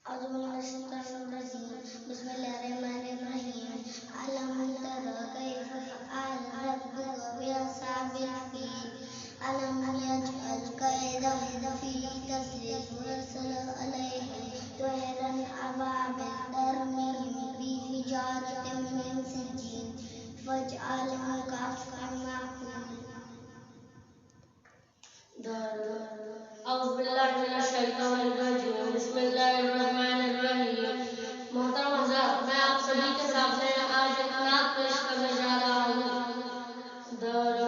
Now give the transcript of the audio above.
أعوذ بالله من الشيطان الرجيم بسم الله الرحمن الرحيم ألم تر كيف فعل ربك بأصحاب الفيل ألم يجعل كيدهم في تضليل وأرسل عليهم طيرا أبابيل ترميهم بحجارة من سجيل فاجعلهم كعصف مأكول. اعوذ باللہ من الشیطان الرجیم بسم اللہ الرحمن الرحیم. محترم حضرات، میں آپ سبھی کے سامنے آج ایک نعت پیش کرنے جا رہا ہوں.